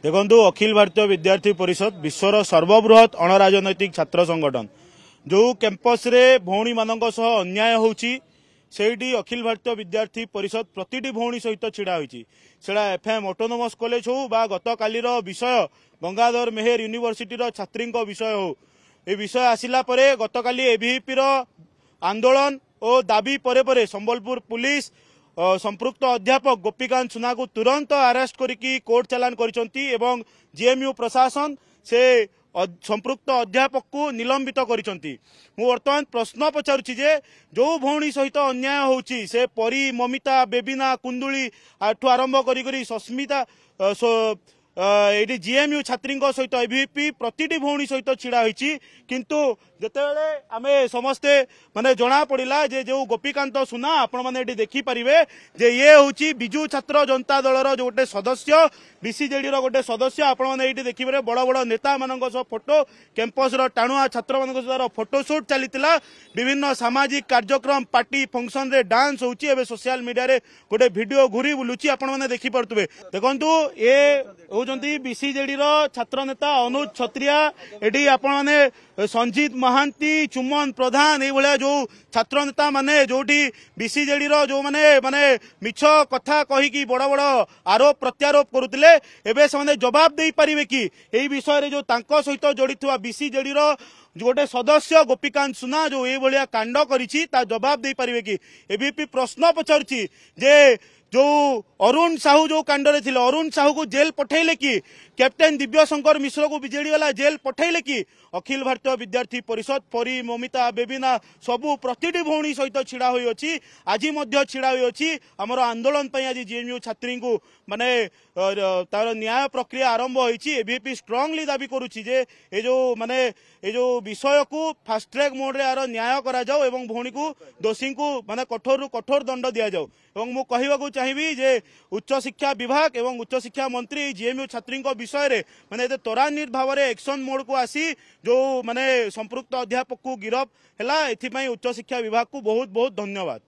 देखु अखिल भारतीय विद्यार्थी परिषद विश्वर सर्वबृहत अणराजनैतिक छात्र संगठन जो कैंपस रे भौणी मानक सह अन्याय होउची सेठी अखिल भारतीय विद्यार्थी परिषद प्रतिटी भौणी सहित छिड़ा होइची सेड़ा एफएम ऑटोनोमस कॉलेज हो बा गत कालीर विषय गंगाधर मेहर यूनिवर्सिटी छात्री विषय हो ए विषय आसिला परे गत काली एबीवीपी आंदोलन और दाबी परे परे संबलपुर पुलिस संपृक्त अध्यापक गोपीकांत सुना को तुरंत अरेस्ट करिकी कोर्ट चालान करिसंती एवं जेएमयू प्रशासन से संपृक्त अध्यापक को निलंबित करिसंती। मु वर्तमान प्रश्न पचारुछि जे जो भौणी सहित अन्याय होउछि से परी ममिता बेबिना कुंदुली आठु आरंभ करी सस्मिता एडी जेएमयू छात्री सहित एबीवीपी प्रतिटी भौणी सहित छिड़ा होइछि किंतु जेतेबेले आमे समस्ते माने जना पड़िला जे जो गोपीकांत सुना आपण माने एडी देखि परिबे जे ये होउछि बिजू छात्र जनता दलर जो गोटे सदस्य बीसीजेडी रो गोटे सदस्य आपण माने एडी देखिबे बड़ बड़ नेता मानक सह फोटो कैंपस रो टाणुआ छात्र मानक सह फोटो शूट चलीतिला विभिन्न सामाजिक कार्यक्रम पार्टी फंक्शन रे डांस होउछि एबे सोशल मीडिया रे गोटे वीडियो घुरी बुलुछि आपण माने देखि परतुबे देखंतु ए होउजंती बीसीजेडी रो छात्र नेता अनुज छत्रिया एडी आपण माने संजीत महांती चुमन प्रधान ये भाया जो छात्र नेता माने जोटी बीसीजेडी रो जो माने माने मिछ कथा कहीकि बड़ बड़ आरोप प्रत्यारोप करुतिले एबे से जवाब दे पारिबे कि एई विषय रे जो तांको सहित जोड़ीथुवा बीसीजेडी रो गोटे सदस्य गोपीकांत सुना जो ये भाया कांड करिछि ता जवाब दे पारिबे कि एबीपी प्रश्न पचारुछि जे जो अरुण साहू जो कांडरे थिले अरुण साहू को जेल पठेले कि कैप्टेन दिव्य शंकर मिश्र को बीजेडी वाला जेल पठेले कि अखिल भारतीय विद्यार्थी परिषद परी ममिता बेबिना सबू प्रतिटी भौणी सहित छिड़ा होई अछि आज मध्य छिड़ा होई अछि हमर आंदोलन पई आज जेएमयू छात्री को माने तार न्याय प्रक्रिया आरंभ होईछि एबीपी स्ट्रांगली दाबी करूछि जे ए जो माने ए जो विषय को फास्ट ट्रैक मोड रे आरो न्याय करा जाओ एवं भौणी को दोषी को माने कठोर रु कठोर दंड दिया जाओ एवं मु कहिबाकू चाहिबी जे उच्च शिक्षा विभाग एवं उच्च शिक्षा मंत्री जेएमयू छात्री विषय रे माने त्वरान्वित भाव में एक्शन मोड को आसी जो माने संपृक्त अध्यापक को गिरफ हैला एथि पई उच्च शिक्षा विभाग को बहुत बहुत धन्यवाद।